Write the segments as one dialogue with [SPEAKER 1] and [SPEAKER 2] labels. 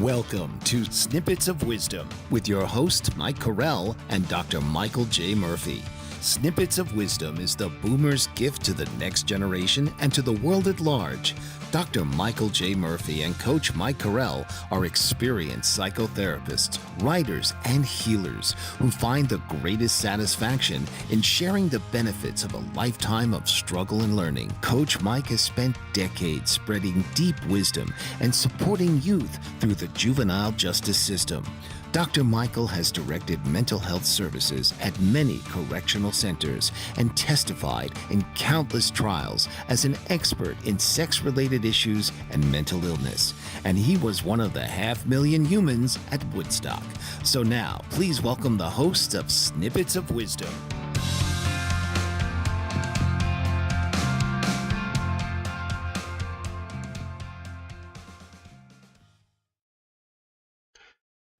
[SPEAKER 1] Welcome to Snippets of Wisdom with your host, Mike Carell and Dr. Michael J. Murphy. Snippets of Wisdom is the boomer's gift to the next generation and to the world at large. Dr. Michael J. Murphy and Coach Mike Carell are experienced psychotherapists, writers, and healers who find the greatest satisfaction in sharing the benefits of a lifetime of struggle and learning. Coach Mike has spent decades spreading deep wisdom and supporting youth through the juvenile justice system. Dr. Michael has directed mental health services at many correctional centers and testified in countless trials as an expert in sex-related issues and mental illness. And he was one of the 500,000 humans at Woodstock. So now, please welcome the hosts of Snippets of Wisdom.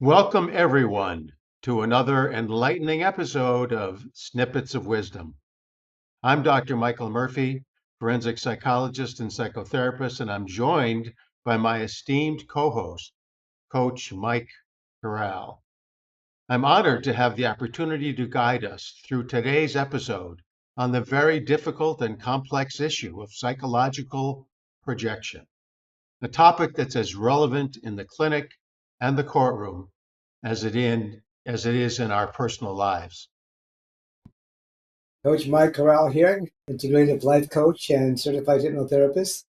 [SPEAKER 2] Welcome, everyone, to another enlightening episode of Snippets of Wisdom. I'm Dr. Michael Murphy, forensic psychologist and psychotherapist, and I'm joined by my esteemed co-host, Coach Mike Carell. I'm honored to have the opportunity to guide us through today's episode on the very difficult and complex issue of psychological projection, a topic that's as relevant in the clinic and the courtroom as it is in our personal lives.
[SPEAKER 3] Coach Mike Carell here, integrative life coach and certified hypnotherapist.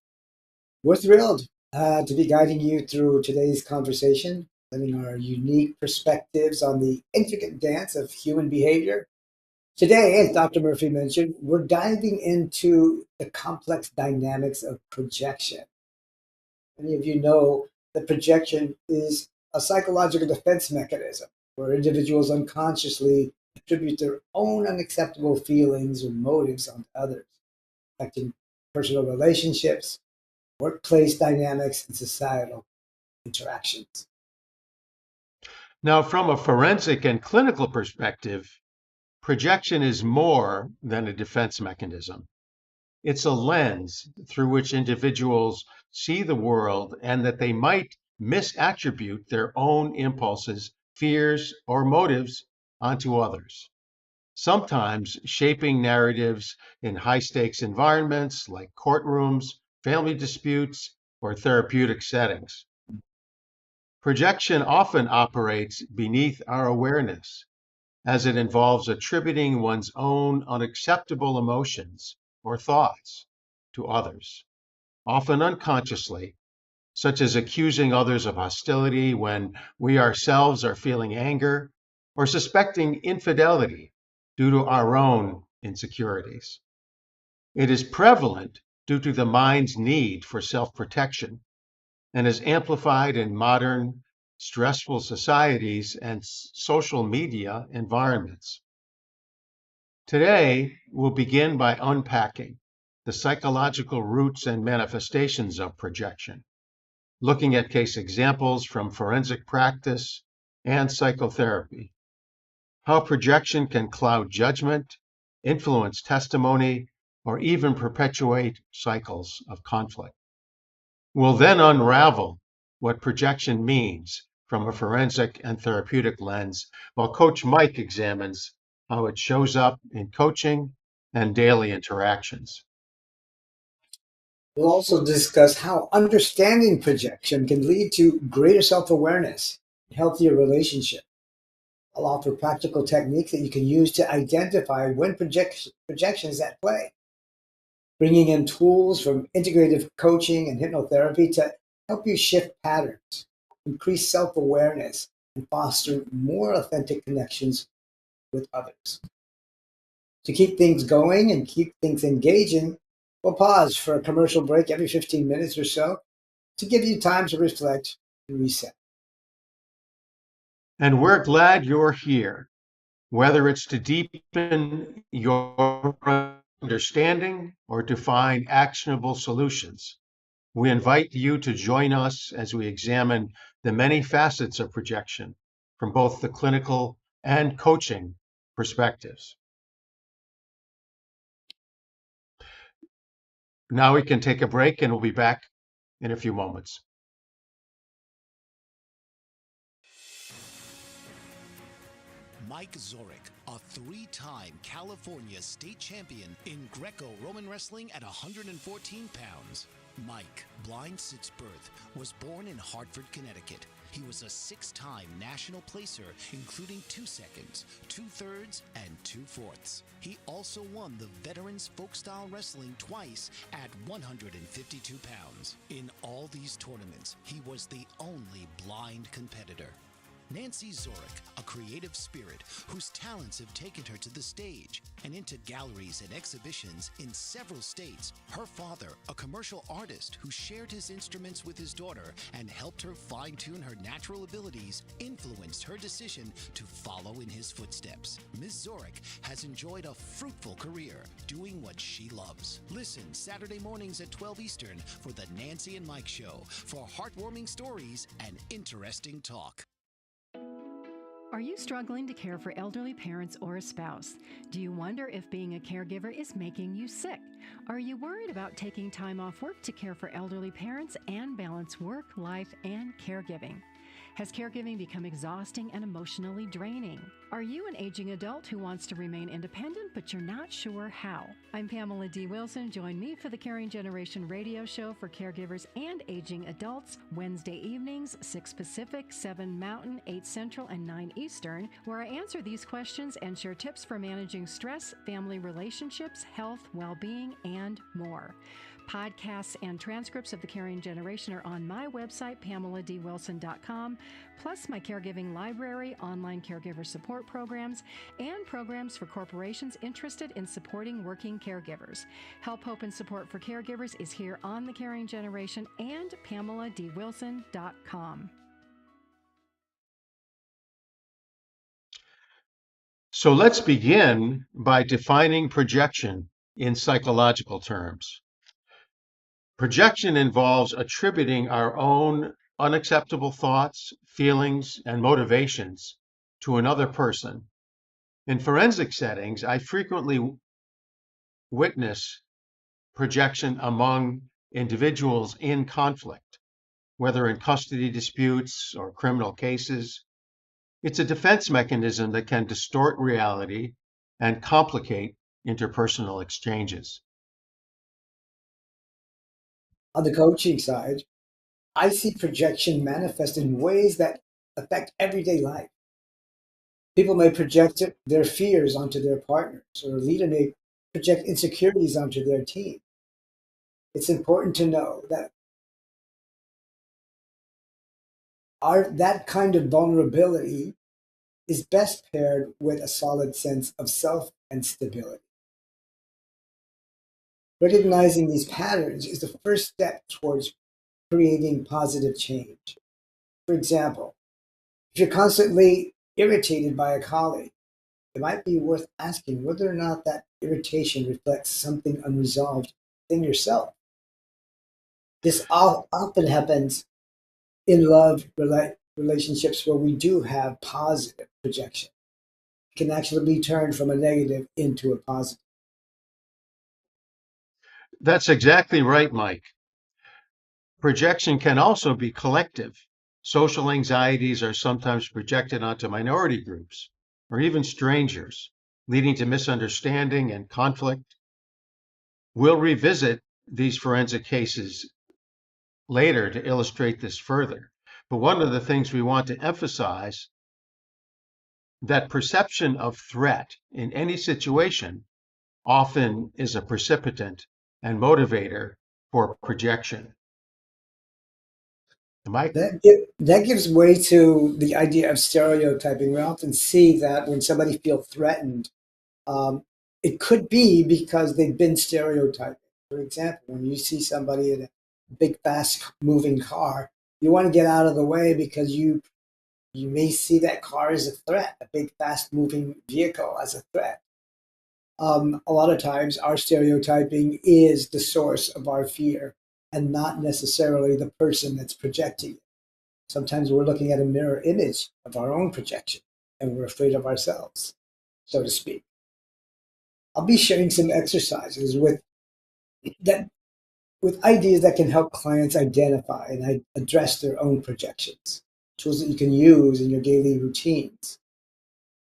[SPEAKER 3] We're thrilled to be guiding you through today's conversation, letting our unique perspectives on the intricate dance of human behavior. Today, as Dr. Murphy mentioned, we're diving into the complex dynamics of projection. Many of you know that projection is a psychological defense mechanism where individuals unconsciously attribute their own unacceptable feelings or motives onto others, affecting personal relationships, workplace dynamics, and societal interactions.
[SPEAKER 2] Now, from a forensic and clinical perspective, projection is more than a defense mechanism. It's a lens through which individuals see the world and that they might misattribute their own impulses, fears, or motives onto others, sometimes shaping narratives in high-stakes environments like courtrooms, family disputes, or therapeutic settings. Projection often operates beneath our awareness, as it involves attributing one's own unacceptable emotions or thoughts to others, often unconsciously, such as accusing others of hostility when we ourselves are feeling anger, or suspecting infidelity due to our own insecurities. It is prevalent due to the mind's need for self-protection and is amplified in modern, stressful societies and social media environments. Today, we'll begin by unpacking the psychological roots and manifestations of projection, looking at case examples from forensic practice and psychotherapy, how projection can cloud judgment, influence testimony, or even perpetuate cycles of conflict. We'll then unravel what projection means from a forensic and therapeutic lens, while Coach Mike examines how it shows up in coaching and daily interactions.
[SPEAKER 3] We'll also discuss how understanding projection can lead to greater self-awareness, healthier relationships. I'll offer practical techniques that you can use to identify when projection is at play, bringing in tools from integrative coaching and hypnotherapy to help you shift patterns, increase self-awareness, and foster more authentic connections with others. To keep things going and keep things engaging, we'll pause for a commercial break every 15 minutes or so to give you time to reflect and reset.
[SPEAKER 2] And we're glad you're here, whether it's to deepen your understanding or to find actionable solutions. We invite you to join us as we examine the many facets of projection from both the clinical and coaching perspectives. Now we can take a break and we'll be back in a few moments.
[SPEAKER 1] Mike Zorich, a three-time California state champion in Greco-Roman wrestling at 114 pounds. Mike, blind since birth, was born in Hartford, Connecticut. He was a six-time national placer, including 2 seconds, 2/3, and 2/4. He also won the Veterans Folk-Style Wrestling twice at 152 pounds. In all these tournaments, he was the only blind competitor. Nancy Zorich, a creative spirit whose talents have taken her to the stage and into galleries and exhibitions in several states. Her father, a commercial artist who shared his instruments with his daughter and helped her fine-tune her natural abilities, influenced her decision to follow in his footsteps. Ms. Zorich has enjoyed a fruitful career doing what she loves. Listen Saturday mornings at 12 Eastern for the Nancy and Mike Show for heartwarming stories and interesting talk.
[SPEAKER 4] Are you struggling to care for elderly parents or a spouse? Do you wonder if being a caregiver is making you sick? Are you worried about taking time off work to care for elderly parents and balance work, life, and caregiving? Has caregiving become exhausting and emotionally draining? Are you an aging adult who wants to remain independent, but you're not sure how? I'm Pamela D. Wilson. Join me for the Caring Generation radio show for caregivers and aging adults, Wednesday evenings, 6 Pacific, 7 Mountain, 8 Central, and 9 Eastern, where I answer these questions and share tips for managing stress, family relationships, health, well-being, and more. Podcasts and transcripts of The Caring Generation are on my website, PamelaDWilson.com, plus my caregiving library, online caregiver support programs, and programs for corporations interested in supporting working caregivers. Help, hope, and support for caregivers is here on The Caring Generation and PamelaDWilson.com.
[SPEAKER 2] So let's begin by defining projection in psychological terms. Projection involves attributing our own unacceptable thoughts, feelings, and motivations to another person. In forensic settings, I frequently witness projection among individuals in conflict, whether in custody disputes or criminal cases. It's a defense mechanism that can distort reality and complicate interpersonal exchanges.
[SPEAKER 3] On the coaching side, I see projection manifest in ways that affect everyday life. People may project their fears onto their partners, or a leader may project insecurities onto their team. It's important to know that that kind of vulnerability is best paired with a solid sense of self and stability. Recognizing these patterns is the first step towards creating positive change. For example, if you're constantly irritated by a colleague, it might be worth asking whether or not that irritation reflects something unresolved in yourself. This often happens in love relationships where we do have positive projection. It can actually be turned from a negative into a positive.
[SPEAKER 2] That's exactly right, Mike. Projection can also be collective. Social anxieties are sometimes projected onto minority groups or even strangers, leading to misunderstanding and conflict. We'll revisit these forensic cases later to illustrate this further. But one of the things we want to emphasize that perception of threat in any situation often is a precipitant and motivator for projection. Mike?
[SPEAKER 3] That gives way to the idea of stereotyping. We often see that when somebody feels threatened, it could be because they've been stereotyping. For example, when you see somebody in a big, fast-moving car, you want to get out of the way because you may see that car as a threat, a big, fast-moving vehicle as a threat. A lot of times, our stereotyping is the source of our fear and not necessarily the person that's projecting it. Sometimes we're looking at a mirror image of our own projection and we're afraid of ourselves, so to speak. I'll be sharing some exercises with ideas that can help clients identify and address their own projections, tools that you can use in your daily routines.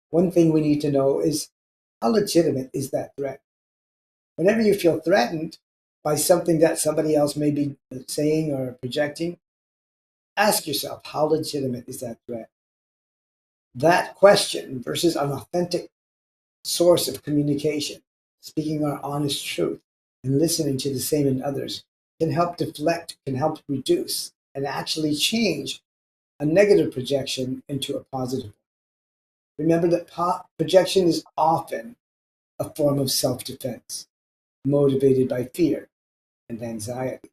[SPEAKER 3] One thing we need to know is how legitimate is that threat? Whenever you feel threatened by something that somebody else may be saying or projecting, ask yourself, how legitimate is that threat? That question versus an authentic source of communication, speaking our honest truth and listening to the same in others, can help deflect, can help reduce, and actually change a negative projection into a positive. Remember that projection is often a form of self defense, motivated by fear and anxiety.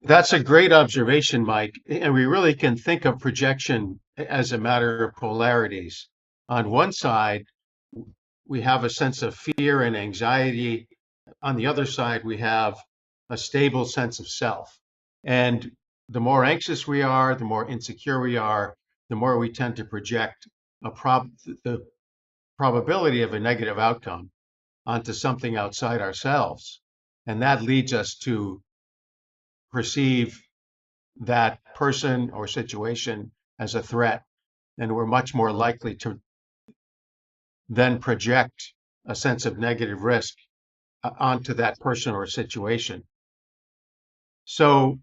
[SPEAKER 2] That's a great observation, Mike. And we really can think of projection as a matter of polarities. On one side, we have a sense of fear and anxiety. On the other side, we have a stable sense of self. And the more anxious we are, the more insecure we are, the more we tend to project the probability of a negative outcome onto something outside ourselves. And that leads us to perceive that person or situation as a threat. And we're much more likely to then project a sense of negative risk onto that person or situation. So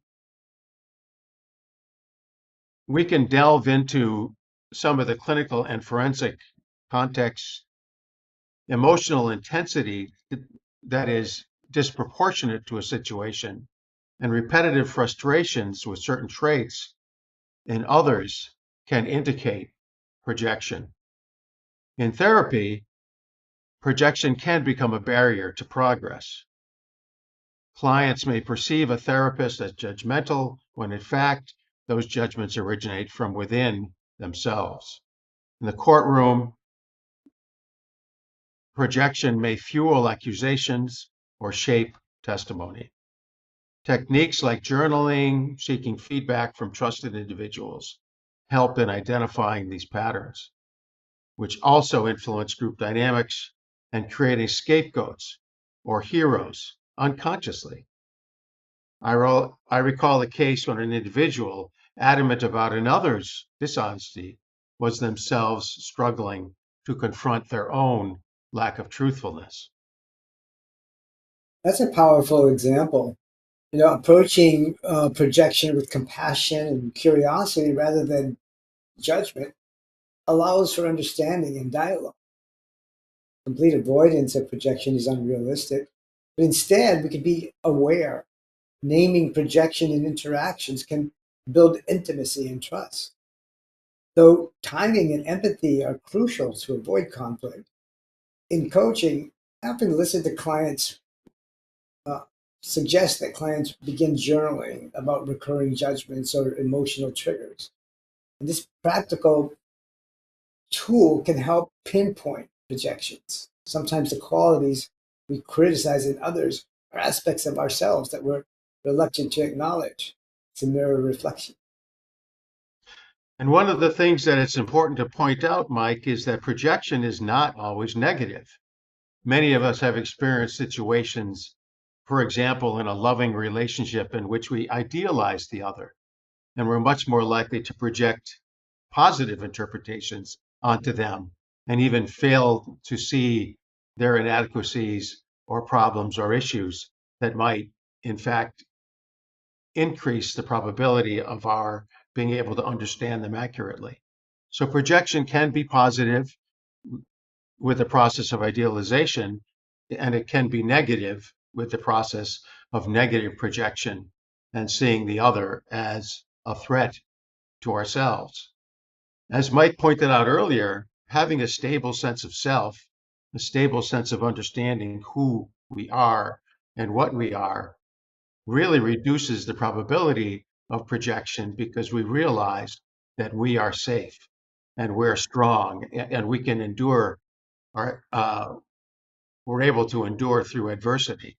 [SPEAKER 2] we can delve into some of the clinical and forensic contexts. Emotional intensity that is disproportionate to a situation and repetitive frustrations with certain traits in others can indicate projection. In therapy, projection can become a barrier to progress. Clients may perceive a therapist as judgmental when in fact those judgments originate from within themselves. In the courtroom, projection may fuel accusations or shape testimony. Techniques like journaling, seeking feedback from trusted individuals help in identifying these patterns, which also influence group dynamics and creating scapegoats or heroes unconsciously. I recall a case when an individual adamant about another's dishonesty was themselves struggling to confront their own lack of truthfulness.
[SPEAKER 3] That's a powerful example. Approaching projection with compassion and curiosity rather than judgment allows for understanding and dialogue. Complete avoidance of projection is unrealistic, but instead we can be aware. Naming projection in interactions can build intimacy and trust. Though timing and empathy are crucial to avoid conflict, in coaching, I often listen to clients uh, suggest that clients begin journaling about recurring judgments or emotional triggers. And this practical tool can help pinpoint projections. Sometimes the qualities we criticize in others are aspects of ourselves that we're reluctant to acknowledge. It's a mirror reflection.
[SPEAKER 2] And one of the things that it's important to point out, Mike, is that projection is not always negative. Many of us have experienced situations, for example, in a loving relationship in which we idealize the other, and we're much more likely to project positive interpretations onto them and even fail to see their inadequacies or problems or issues that might, in fact, increase the probability of our being able to understand them accurately. So projection can be positive with the process of idealization, and it can be negative with the process of negative projection and seeing the other as a threat to ourselves. As Mike pointed out earlier, having a stable sense of self, a stable sense of understanding who we are and what we are, really reduces the probability of projection because we realize that we are safe and we're strong and we can endure our, we're able to endure through adversity.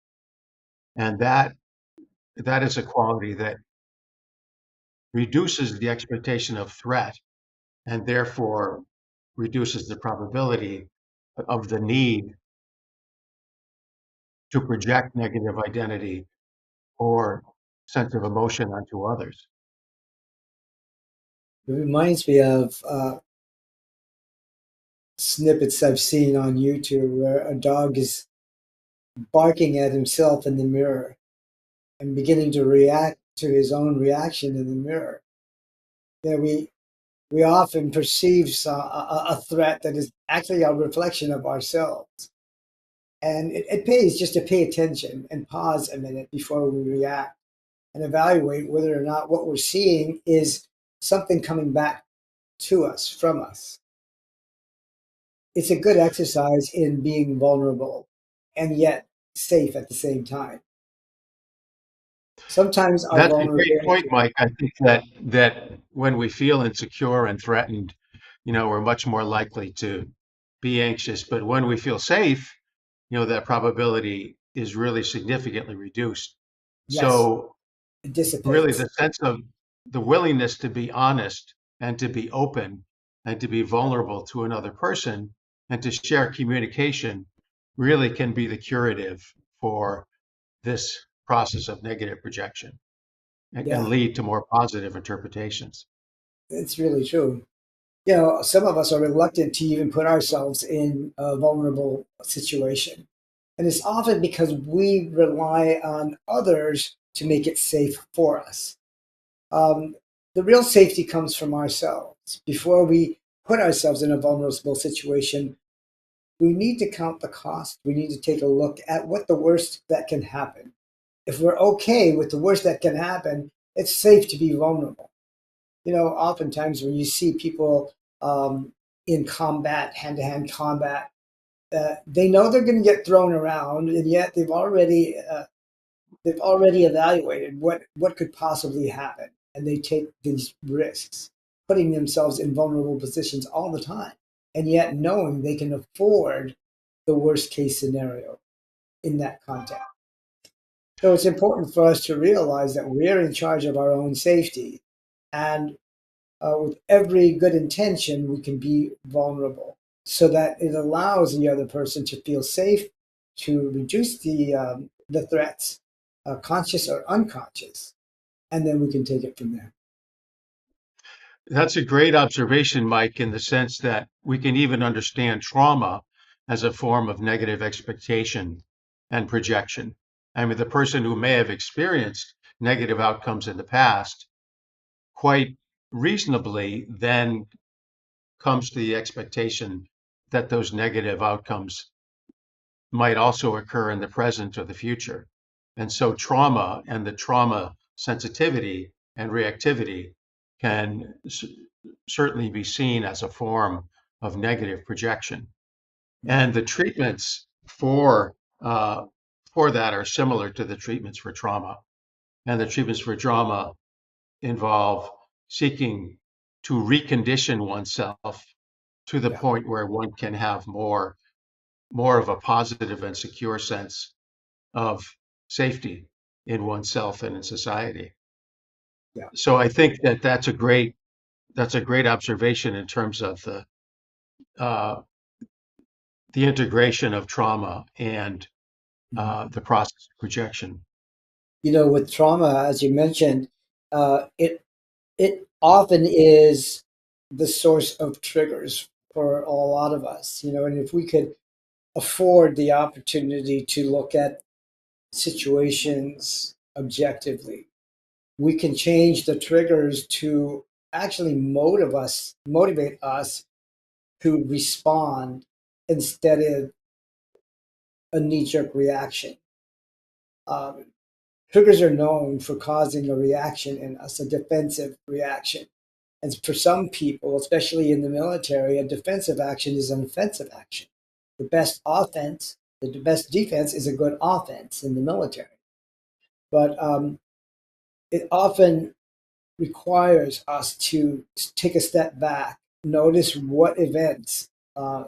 [SPEAKER 2] And that is a quality that reduces the expectation of threat and therefore reduces the probability of the need to project negative identity or sense of emotion onto others.
[SPEAKER 3] It reminds me of snippets I've seen on YouTube where a dog is barking at himself in the mirror and beginning to react to his own reaction in the mirror. Yeah, we often perceive a threat that is actually a reflection of ourselves. And it pays just to pay attention and pause a minute before we react and evaluate whether or not what we're seeing is something coming back to us, from us. It's a good exercise in being vulnerable and yet safe at the same time. Sometimes our
[SPEAKER 2] That's a great point,
[SPEAKER 3] vulnerability,
[SPEAKER 2] Mike. I think that when we feel insecure and threatened, we're much more likely to be anxious. But when we feel safe, that probability is really significantly reduced.
[SPEAKER 3] yes,
[SPEAKER 2] So
[SPEAKER 3] it
[SPEAKER 2] really
[SPEAKER 3] dissipates.
[SPEAKER 2] the sense of the willingness to be honest and to be open and to be vulnerable to another person and to share communication really can be the curative for this process of negative projection and
[SPEAKER 3] Yeah,
[SPEAKER 2] lead to more positive interpretations.
[SPEAKER 3] it's really true. You know, some of us are reluctant to even put ourselves in a vulnerable situation. And it's often because we rely on others to make it safe for us. Um, the real safety comes from ourselves. Before we put ourselves in a vulnerable situation, we need to count the cost. We need to take a look at what the worst that can happen. If we're okay with the worst that can happen, it's safe to be vulnerable. You know, oftentimes when you see people in combat, hand to hand combat, they know they're going to get thrown around, and yet they've already evaluated what could possibly happen, and they take these risks, putting themselves in vulnerable positions all the time, and yet knowing they can afford the worst case scenario in that context. So it's important for us to realize that we're in charge of our own safety, and with every good intention, we can be vulnerable so that it allows the other person to feel safe, to reduce the threats, conscious or unconscious, and then we can take it from there.
[SPEAKER 2] That's a great observation, Mike, in the sense that we can even understand trauma as a form of negative expectation and projection. I mean, the person who may have experienced negative outcomes in the past quite reasonably then comes to the expectation that those negative outcomes might also occur in the present or the future. And so trauma and the trauma sensitivity and reactivity can certainly be seen as a form of negative projection. And the treatments for that are similar to the treatments for trauma. And the treatments for trauma involve seeking to recondition oneself to the
[SPEAKER 3] Yeah,
[SPEAKER 2] point where one can have more of a positive and secure sense of safety in oneself and in society.
[SPEAKER 3] yeah.
[SPEAKER 2] So I think that that's a great observation in terms of uh, the integration of trauma and
[SPEAKER 3] Mhm.
[SPEAKER 2] the process of projection.
[SPEAKER 3] You know, with trauma, as you mentioned, it often is the source of triggers for a lot of us. You know, and if we could afford the opportunity to look at situations objectively, we can change the triggers to actually motivate us to respond instead of a knee-jerk reaction. Um, Triggers are known for causing a reaction in us, a defensive reaction. And for some people, especially in the military, a defensive action is an offensive action. The best offense, the best defense is a good offense in the military. But it often requires us to take a step back, notice uh,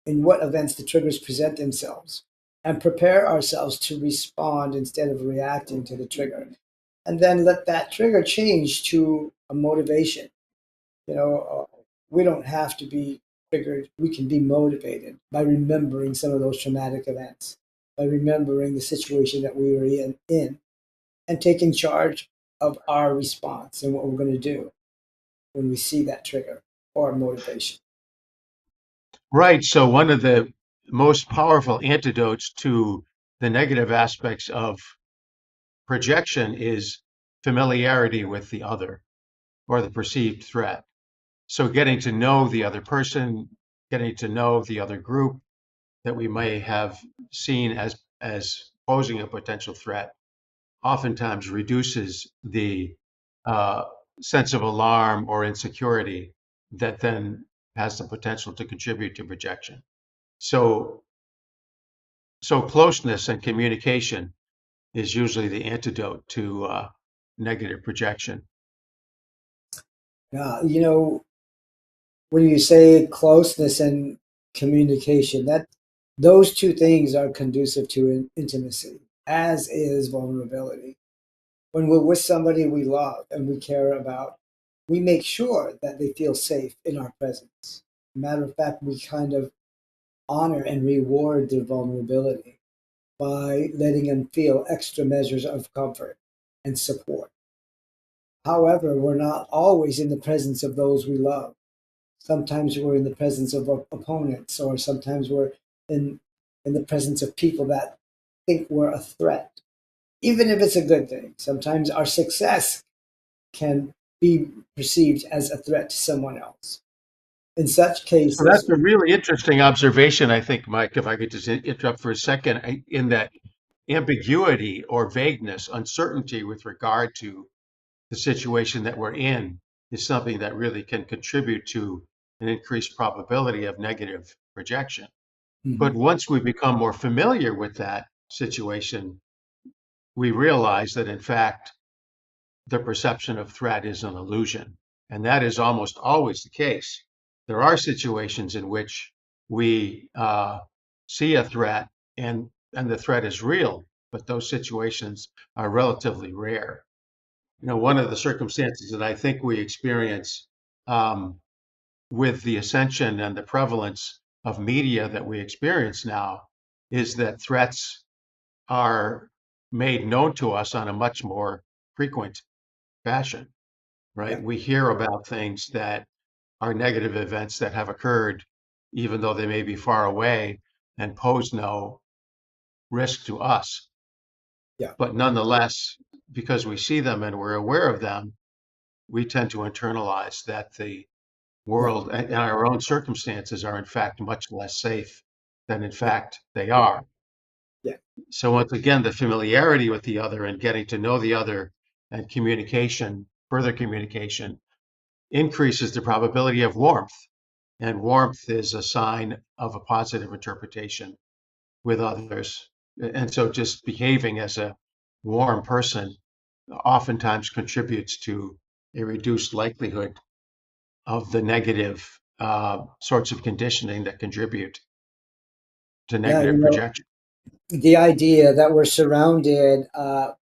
[SPEAKER 3] in what events the triggers present themselves, and prepare ourselves to respond instead of reacting to the trigger. And then let that trigger change to a motivation. You know, we don't have to be triggered. We can be motivated by remembering some of those traumatic events, by remembering the situation that we were in and taking charge of our response and what we're going to do. when we see that trigger or motivation.
[SPEAKER 2] Right. So one of the most powerful antidotes to the negative aspects of projection is familiarity with the other or the perceived threat. So getting to know the other person, getting to know the other group that we may have seen as posing a potential threat oftentimes reduces the uh, sense of alarm or insecurity that then has the potential to contribute to projection. So, so closeness and communication is usually the antidote to negative projection.
[SPEAKER 3] You know, when you say closeness and communication, that those two things are conducive to intimacy, as is vulnerability. When we're with somebody we love and we care about, we make sure that they feel safe in our presence. Matter of fact, we kind of honor and reward their vulnerability by letting them feel extra measures of comfort and support. However, we're not always in the presence of those we love. Sometimes we're in the presence of opponents, or sometimes we're in in the presence of people that think we're a threat, even if it's a good thing. Sometimes our success can be perceived as a threat to someone else. In such
[SPEAKER 2] So that's
[SPEAKER 3] cases,
[SPEAKER 2] a really interesting observation, I think, Mike, if I could just interrupt for a second, in that ambiguity or vagueness, uncertainty with regard to the situation that we're in is something that really can contribute to an increased probability of negative projection. But
[SPEAKER 3] mhm,
[SPEAKER 2] once we become more familiar with that situation, we realize that in fact, the perception of threat is an illusion. And that is almost always the case. There are situations in which we see a threat and the threat is real, but those situations are relatively rare. You know, one
[SPEAKER 3] yeah,
[SPEAKER 2] of the circumstances that I think we experience um, with the ascension and the prevalence of media that we experience now is that threats are made known to us on a much more frequent fashion, right?
[SPEAKER 3] yeah,
[SPEAKER 2] We hear about things that are negative events that have occurred, even though they may be far away and pose no risk to us.
[SPEAKER 3] yeah,
[SPEAKER 2] But nonetheless, because we see them and we're aware of them, we tend to internalize that the
[SPEAKER 3] yeah,
[SPEAKER 2] world and our own circumstances are in fact much less safe than in
[SPEAKER 3] yeah,
[SPEAKER 2] fact they are.
[SPEAKER 3] yeah,
[SPEAKER 2] So once again, the familiarity with the other and getting to know the other and communication, further communication, increases the probability of warmth. And warmth is a sign of a positive interpretation with others. And so just behaving as a warm person oftentimes contributes to a reduced likelihood of the negative sorts of conditioning that contribute to
[SPEAKER 3] yeah.
[SPEAKER 2] negative projection.
[SPEAKER 3] The idea that we're surrounded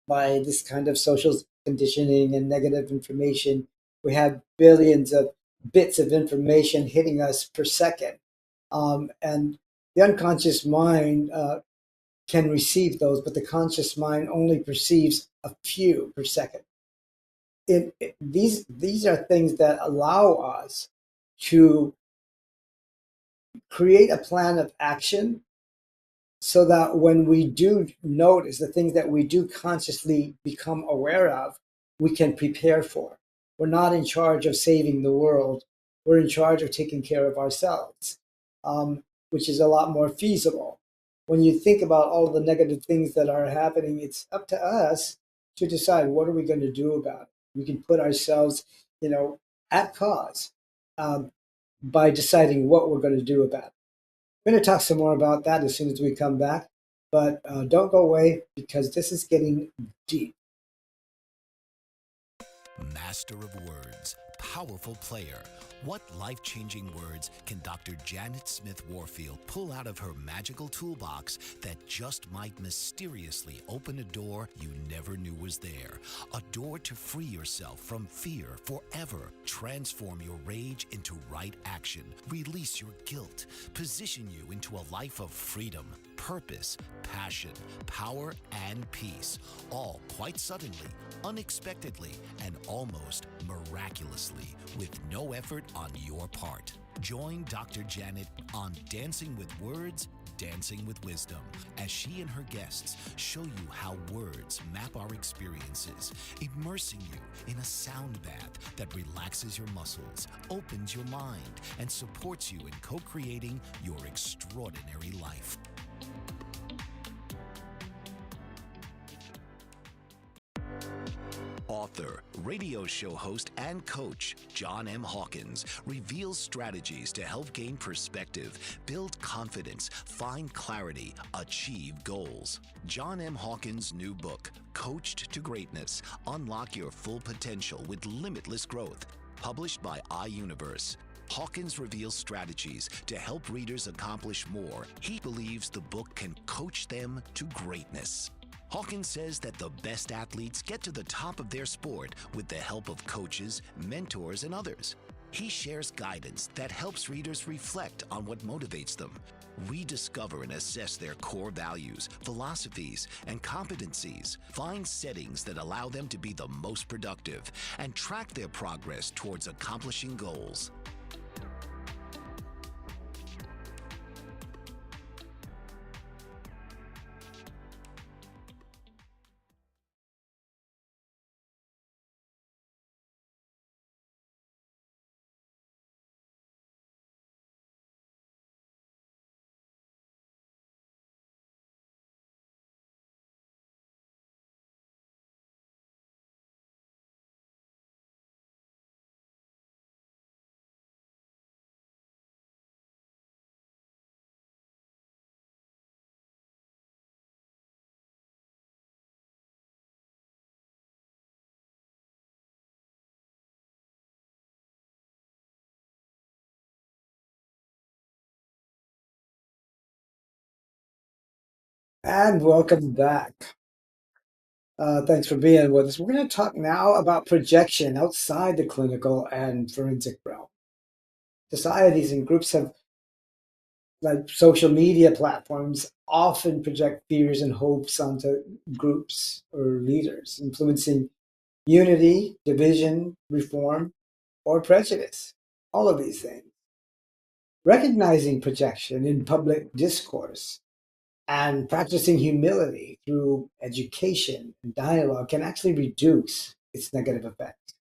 [SPEAKER 3] by this kind of social conditioning and negative information. We have billions of bits of information hitting us per second. And the unconscious mind can receive those, but the conscious mind only perceives a few per second. These are things that allow us to create a plan of action so that when we do notice the things that we do consciously become aware of, we can prepare for. We're not in charge of saving the world. We're in charge of taking care of ourselves, which is a lot more feasible. When you think about all the negative things that are happening, it's up to us to decide what are we going to do about it. We can put ourselves, at cause um, by deciding what we're going to do about it. We're going to talk some more about that as soon as we come back, but don't go away because this is getting deep.
[SPEAKER 1] Master of words, powerful player. What life-changing words can Dr. Janet Smith Warfield pull out of her magical toolbox that just might mysteriously open a door you never knew was there? A door to free yourself from fear forever. Transform your rage into right action. Release your guilt. Position you into a life of freedom. purpose, passion, power, and peace, all quite suddenly, unexpectedly, and almost miraculously, with no effort on your part. Join Dr. Janet on Dancing with Words, Dancing with Wisdom, as she and her guests show you how words map our experiences, immersing you in a sound bath that relaxes your muscles, opens your mind, and supports you in co-creating your extraordinary life. Author, radio show host, and coach John M. Hawkins reveals strategies to help gain perspective, build confidence, find clarity, achieve goals. John M. Hawkins' new book, Coached to Greatness: Unlock Your Full Potential with Limitless Growth, published by iUniverse. Hawkins reveals strategies to help readers accomplish more. He believes the book can coach them to greatness. Hawkins says that the best athletes get to the top of their sport with the help of coaches, mentors, and others. He shares guidance that helps readers reflect on what motivates them, rediscover and assess their core values, philosophies, and competencies, find settings that allow them to be the most productive, and track their progress towards accomplishing goals.
[SPEAKER 3] And welcome back. Thanks for being with us. We're going to talk now about projection outside the clinical and forensic realm. Societies and groups have, like social media platforms, often project fears and hopes onto groups or leaders, influencing unity, division, reform, or prejudice. All of these things. Recognizing projection in public discourse and practicing humility through education and dialogue can actually reduce its negative effects,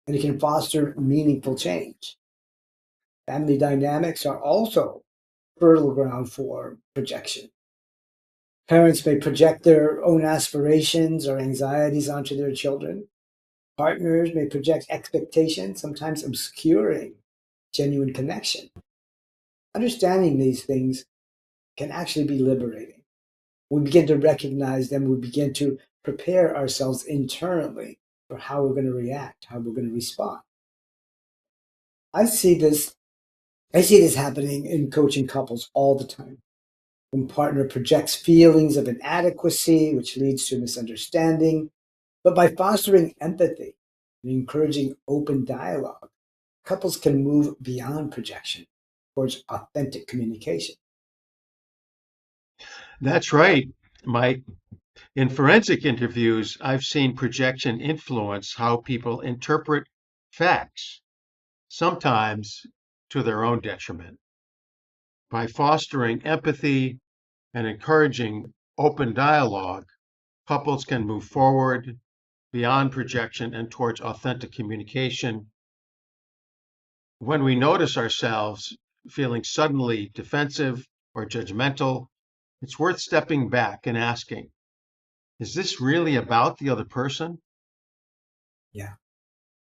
[SPEAKER 3] and it can foster meaningful change. Family dynamics are also fertile ground for projection. Parents may project their own aspirations or anxieties onto their children. Partners may project expectations, sometimes obscuring genuine connection. Understanding these things can actually be liberating. We begin to recognize them, we begin to prepare ourselves internally for how we're going to react, how we're going to respond. I see this I see this happening in coaching couples all the time. One partner projects feelings of inadequacy, which leads to misunderstanding. But by fostering empathy and encouraging open dialogue, couples can move beyond projection towards authentic communication.
[SPEAKER 2] That's right, Mike. In forensic interviews, I've seen projection influence how people interpret facts, sometimes to their own detriment. By fostering empathy and encouraging open dialogue, couples can move forward beyond projection and towards authentic communication. When we notice ourselves feeling suddenly defensive or judgmental, it's worth stepping back and asking, is this really about the other person?
[SPEAKER 3] Yeah.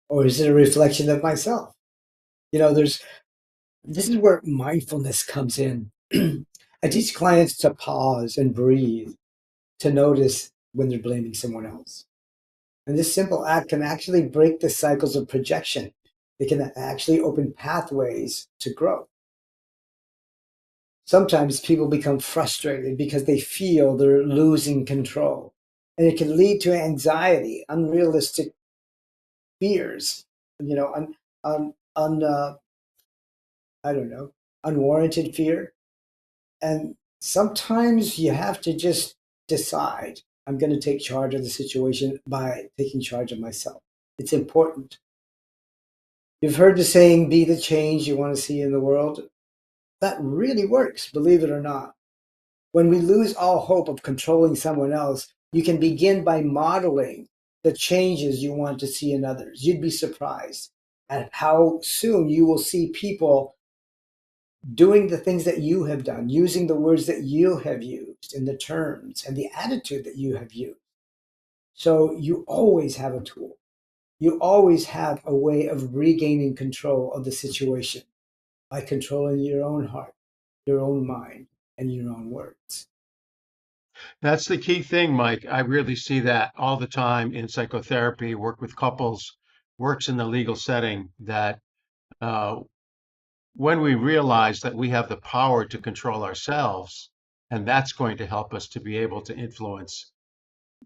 [SPEAKER 3] Or is it a reflection of myself? There's this is where mindfulness comes in. I teach clients to pause and breathe, to notice when they're blaming someone else. And this simple act can actually break the cycles of projection. It can actually open pathways to growth. Sometimes people become frustrated because they feel they're losing control. And it can lead to anxiety, unrealistic fears, you know, I don't know, unwarranted fear. And Sometimes you have to just decide, I'm going to take charge of the situation by taking charge of myself. It's important. You've heard the saying, be the change you want to see in the world. That really works, believe it or not. When we lose all hope of controlling someone else, you can begin by modeling the changes you want to see in others. You'd be surprised at how soon you will see people doing the things that you have done, using the words that you have used, and the terms and the attitude that you have used. So you always have a tool. You always have a way of regaining control of the situation by controlling your own heart, your own mind, and your own words.
[SPEAKER 2] That's the key thing, Mike. I really see that all the time in psychotherapy, work with couples, works in the legal setting, that uh, when we realize that we have the power to control ourselves, and that's going to help us to be able to influence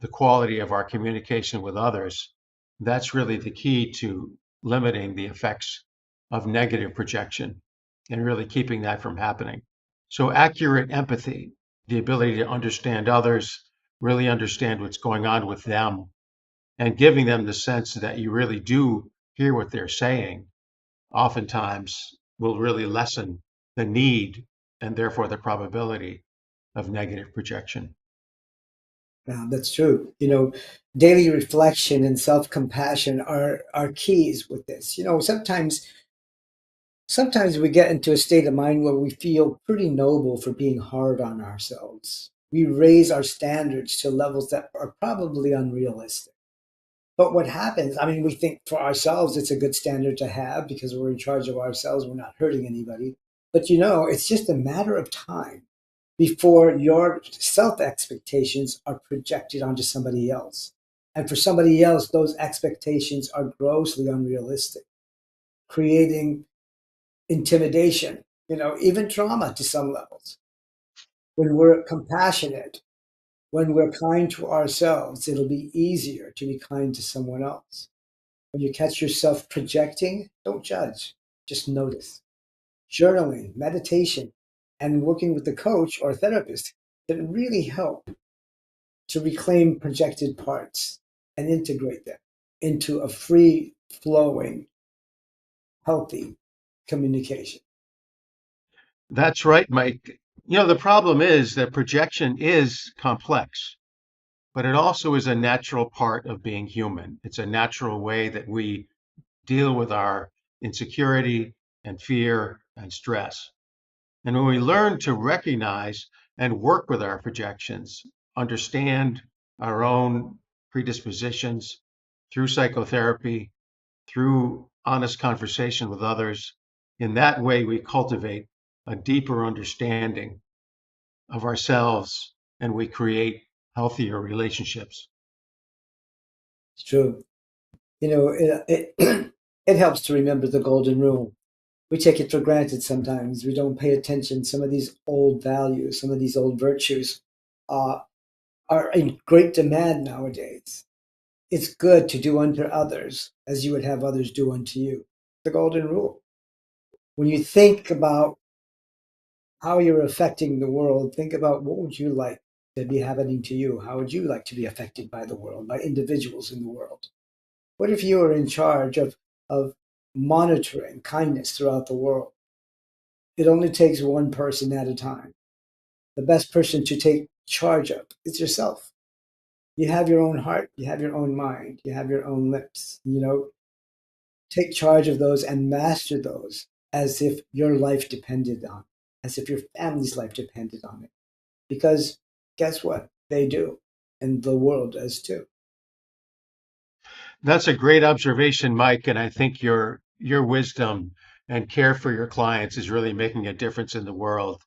[SPEAKER 2] the quality of our communication with others, that's really the key to limiting the effects of negative projection and really keeping that from happening. So, accurate empathy, the ability to understand others, really understand what's going on with them, and giving them the sense that you really do hear what they're saying, oftentimes will really lessen the need and therefore the probability of negative projection.
[SPEAKER 3] That's true. Daily reflection and self-compassion are keys with this. Sometimes we get into a state of mind where we feel pretty noble for being hard on ourselves. We raise our standards to levels that are probably unrealistic. But what happens, I mean, we think for ourselves it's a good standard to have because we're in charge of ourselves, we're not hurting anybody. But it's just a matter of time before your self expectations are projected onto somebody else. And for somebody else, those expectations are grossly unrealistic, creating intimidation, even trauma to some levels. When we're compassionate, when we're kind to ourselves, it'll be easier to be kind to someone else. When you catch yourself projecting, don't judge, just notice. Journaling, meditation, and working with the coach or therapist can really help to reclaim projected parts and integrate them into a free flowing, healthy communication.
[SPEAKER 2] That's right, Mike. The problem is that projection is complex, but it also is a natural part of being human. It's a natural way that we deal with our insecurity and fear and stress. And when we learn to recognize and work with our projections, understand our own predispositions through psychotherapy, through honest conversation with others, in that way we cultivate a deeper understanding of ourselves and we create healthier relationships.
[SPEAKER 3] It's true. It helps to remember the golden rule. We take it for granted sometimes. We don't pay attention. Some of these old values, some of these old virtues uh, are in great demand nowadays. It's good to do unto others as you would have others do unto you. The golden rule. When you think about how you're affecting the world, think about what would you like to be happening to you? How would you like to be affected by the world, by individuals in the world? What if you were in charge of monitoring kindness throughout the world? It only takes one person at a time. The best person to take charge of is yourself. You have your own heart, you have your own mind, you have your own lips. Take charge of those and master those as if your life depended on it, as if your family's life depended on it. Because guess what? They do, and the world does too.
[SPEAKER 2] That's a great observation, Mike, and I think your wisdom and care for your clients is really making a difference in the world.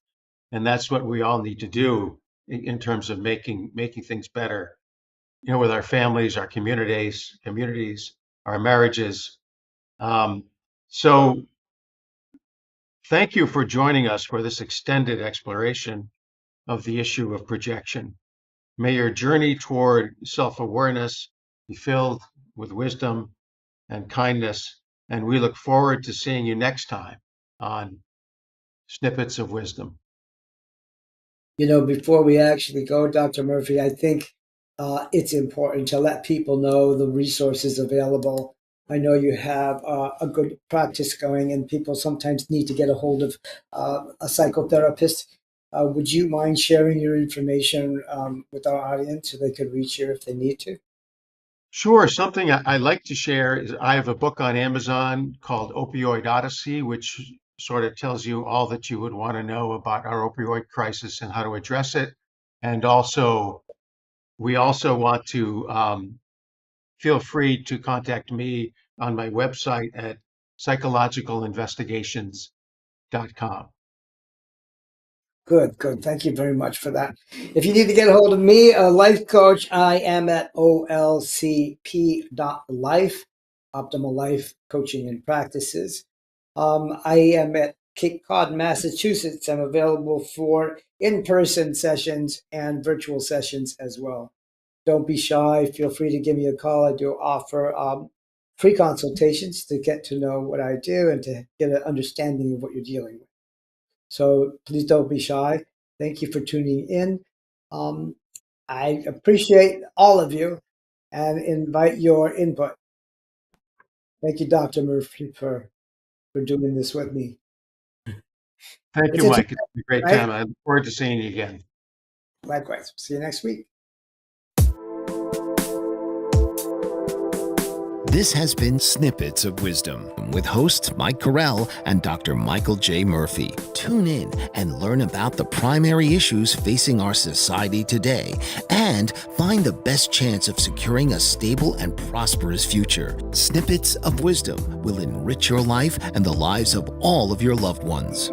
[SPEAKER 2] And that's what we all need to do in terms of making things better, with our families, our communities, our marriages. Um, so thank you for joining us for this extended exploration of the issue of projection. May your journey toward self-awareness be filled with wisdom and kindness, and we look forward to seeing you next time on Snippets of Wisdom.
[SPEAKER 3] Before we actually go, Dr. Murphy, I think it's important to let people know the resources available. I know you have a good practice going, and people sometimes need to get a hold of a psychotherapist. Would you mind sharing your information with our audience so they could reach you if they need to?
[SPEAKER 2] Sure. Something I like to share is I have a book on Amazon called Opioid Odyssey, which sort of tells you all that you would want to know about our opioid crisis and how to address it. And also, we also want to feel free to contact me on my website at psychologicalinvestigations.com.
[SPEAKER 3] Good, good. Thank you very much for that. If you need to get a hold of me, a life coach, I am at olcp.life, Optimal Life Coaching and Practices. I am at Cape Cod, Massachusetts. I'm available for in-person sessions and virtual sessions as well. Don't be shy. Feel free to give me a call. I do offer free consultations to get to know what I do and to get an understanding of what you're dealing with. So please don't be shy. Thank you for tuning in. I appreciate all of you and invite your input. Thank you, Dr. Murphy, for doing this with me.
[SPEAKER 2] Thank you,
[SPEAKER 3] It's a
[SPEAKER 2] Mike. It's been a great
[SPEAKER 3] right?
[SPEAKER 2] time. I look forward to seeing you again.
[SPEAKER 3] Likewise. See you next week.
[SPEAKER 1] This has been Snippets of Wisdom with hosts Mike Carell and Dr. Michael J. Murphy. Tune in and learn about the primary issues facing our society today and find the best chance of securing a stable and prosperous future. Snippets of Wisdom will enrich your life and the lives of all of your loved ones.